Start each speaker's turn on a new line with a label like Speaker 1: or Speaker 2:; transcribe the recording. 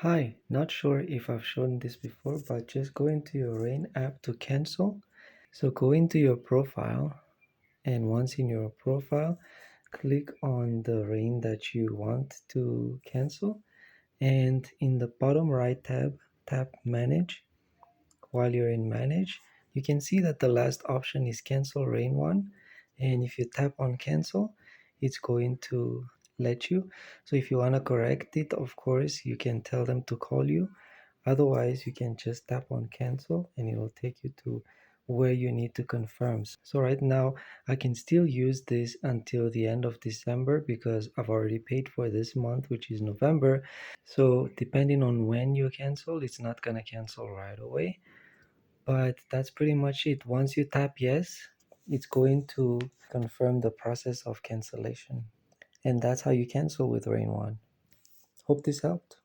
Speaker 1: Hi, not sure if I've shown this before, but just go into your Rain app to cancel. So go into your profile, and once in your profile, click on the Rain that you want to cancel. And in the bottom right tab, tap Manage. While you're in Manage, you can see that the last option is Cancel RainOne. And if you tap on Cancel, it's going to let you. So if you want to correct it, of course, you can tell them to call you. Otherwise, you can just tap on Cancel and it will take you to where you need to confirm. So right now, I can still use this until the end of December because I've already paid for this month, which is November. So depending on when you cancel, it's not gonna cancel right away. But that's pretty much it. Once you tap yes, it's going to confirm the process of cancellation. And that's how you cancel with RainOne. Hope this helped.